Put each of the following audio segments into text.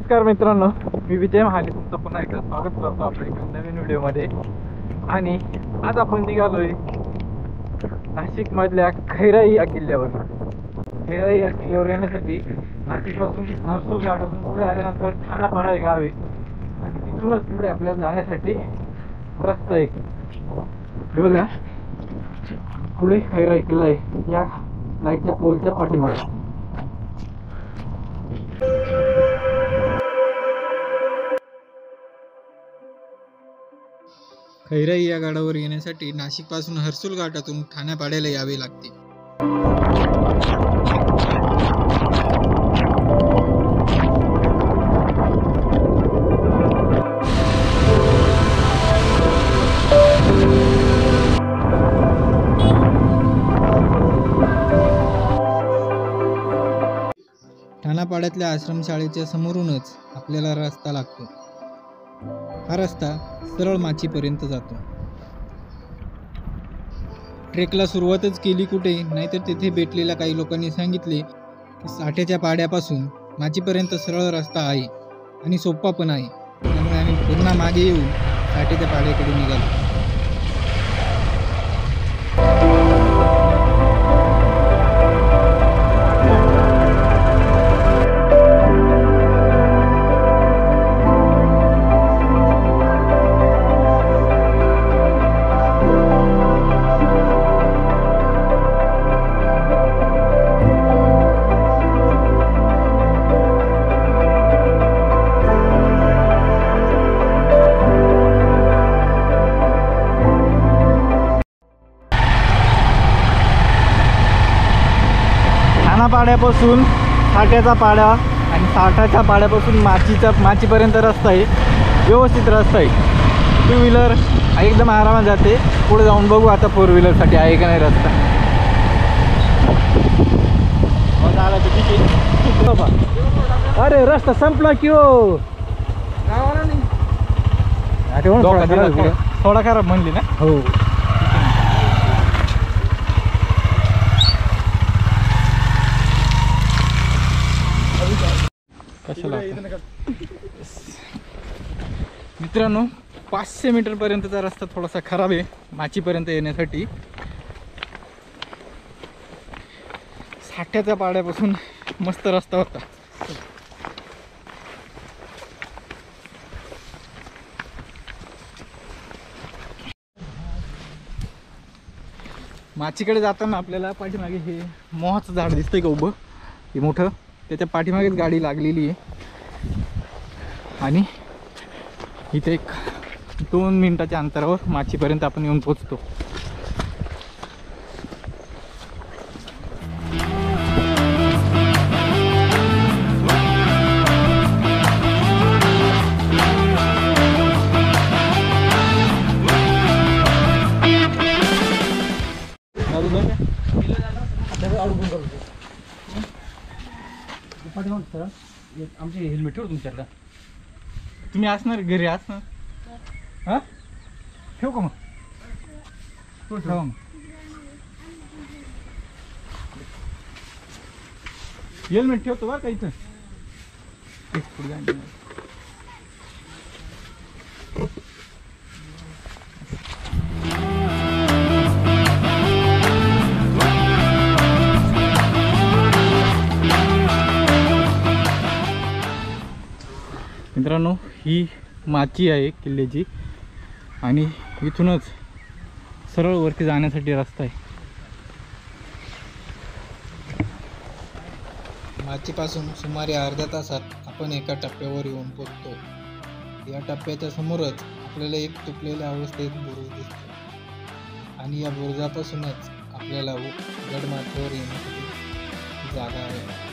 नमस्कार मित्रांनो, मी विजय महाले तुमचं पुन्हा एकदा स्वागत करतो आपल्या एका नवीन व्हिडिओमध्ये. आणि आज आपण निघालोय नाशिक मधल्या खैराई या किल्ल्यावर. खैराई या किल्ल्यावर येण्यासाठी नाशिकपासून हर्सूल घाटातून पुढे आल्यानंतर ठाणापाडा गाव आहे आणि तिथूनच पुढे आपल्याला जाण्यासाठी रस्ता आहे. बघा पुढे खैराई किल्ला आहे, या लाईटच्या पोलच्या पाठीमागे. खैराई या गडावर येण्यासाठी नाशिकपासून हर्सूल घाटातून ठाण्यापाड्याला यावे लागते. ठाणापाड्यातल्या आश्रमशाळेच्या समोरूनच आपल्याला रस्ता लागतो. हा रस्ता सरळ माचीपर्यंत जातो. ट्रेकला सुरुवातच केली कुठे, नाहीतर तिथे भेटलेल्या काही लोकांनी सांगितले की साठ्याच्या पाड्यापासून माचीपर्यंत सरळ रस्ता आहे आणि सोपा पण आहे. त्यामुळे आम्ही पुन्हा मागे येऊन साठ्याच्या पाड्याकडे निघालो. पाड्यापासून साठ्याचा पाडा आणि साठाच्या पाड्यापासून माचीपर्यंत रस्ता आहे. व्यवस्थित रस्ता आहे. टू व्हीलर एकदम आरामात जाते. पुढे जाऊन बघू आता फोर व्हीलरसाठी आहे का नाही रस्ता. अरे रस्ता संपला की हो. थोडा खराब म्हणली ना. हो मित्रांनो, 500 मीटर पर्यंतचा रस्ता थोडासा खराब आहे माचीपर्यंत येण्यासाठी. साठ्याच्या पाड्यापासून मस्त रस्ता होता. माचीकडे जाताना आपल्याला पाठीमागे हे मोहाचं झाड दिसतंय का उभं, हे मोठं, त्याच्या पाठीमागेच गाडी लागलेली आहे. आणि इथे एक 2 मिनिटाच्या अंतरावर माचीपर्यंत आपण येऊन पोचतो. आमचे हेल्मेट ठेवतो तुमच्याकडं. तुम्ही असणार घरी असणार. हां ठेवू का मग. ठेवा मग. हेल्मेट ठेवतो बरं का इथं. मित्रांनो, ही माची आहे किल्ल्याची आणि इथूनच सरळ वरती जाण्यासाठी रस्ता आहे. माचीपासून सुमारे अर्ध्या तासात आपण एका टप्प्यावर येऊन पोचतो. या टप्प्याच्या समोरच आपल्याला एक तुटलेल्या अवस्थेत बुरुज दिसतो आणि या बुरुजापासूनच आपल्याला गडमाथ्यावर येण्यासाठी जागा आहे.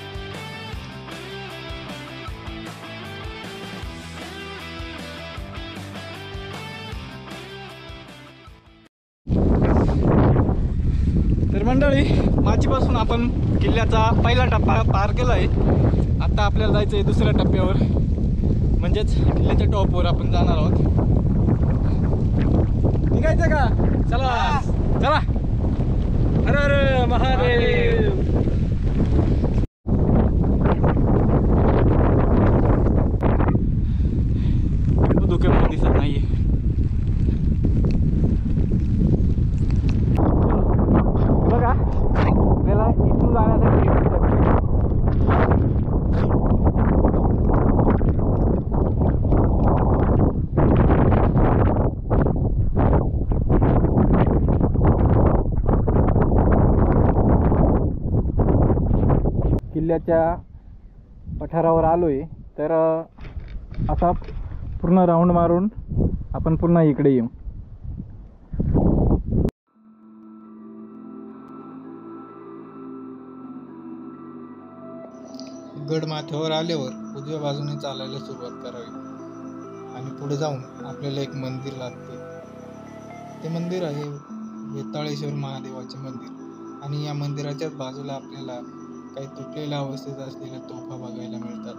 तर मंडळी, माचीपासून आपण किल्ल्याचा पहिला टप्पा पार केला आहे. आता आपल्याला जायचं आहे दुसऱ्या टप्प्यावर, म्हणजेच किल्ल्याच्या टॉपवर आपण जाणार आहोत. निघायचं का? चला चला. हर हर महादेव. गडाच्या पठारावर आलो आहे. तर असा पूर्ण राऊंड मारून आपण पुन्हा इकडे येऊ. गड माथ्यावर आल्यावर उजव्या बाजूने चालायला सुरुवात करावी आणि पुढे जाऊन आपल्याला एक मंदिर लागते. ते मंदिर आहे वेताळेश्वर महादेवाचे मंदिर आणि या मंदिराच्याच बाजूला आपल्याला काही तुटलेल्या अवस्थेत असलेल्या तोफा बघायला मिळतात.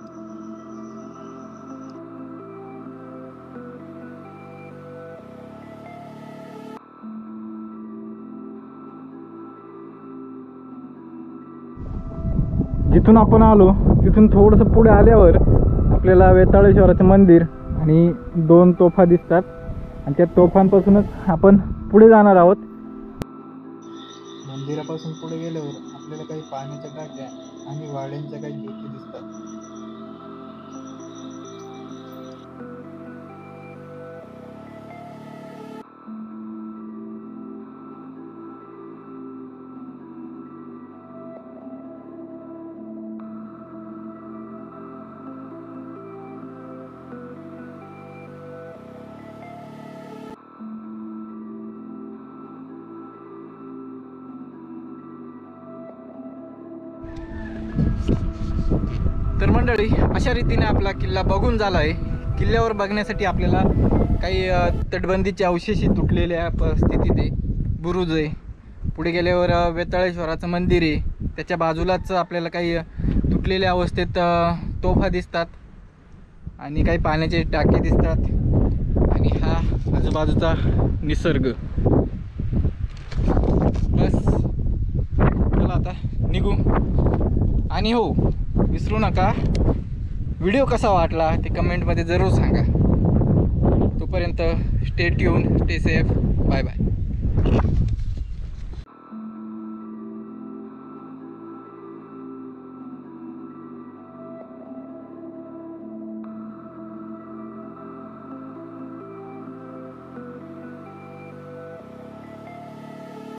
जिथून आपण आलो तिथून थोडंसं पुढे आल्यावर आपल्याला वेताळेश्वराचं मंदिर आणि 2 तोफा दिसतात आणि त्या तोफांपासूनच आपण पुढे जाणार आहोत. मंदिरापासून पुढे गेल्यावर आपल्याला काही पाण्याच्या टाक्या आणि वाड्यांच्या काही ज्योती दिसतात. तर मंडळी, अशा रीतीने आपला किल्ला बघून झाला आहे. किल्ल्यावर बघण्यासाठी आपल्याला काही तटबंदीचे अवशेष तुटलेल्या स्थितीत आहे. बुरुज आहे. पुढे गेल्यावर वेताळेश्वराचं मंदिर आहे. त्याच्या बाजूलाच आपल्याला काही तुटलेल्या अवस्थेत तोफा दिसतात आणि काही पाण्याचे टाके दिसतात आणि हा आजूबाजूचा निसर्ग. बस चला आता निघू. आणि हो, विसरू नका, व्हिडिओ कसा वाटला ते कमेंटमध्ये जरूर सांगा. तोपर्यंत stay tune, stay safe, bye bye.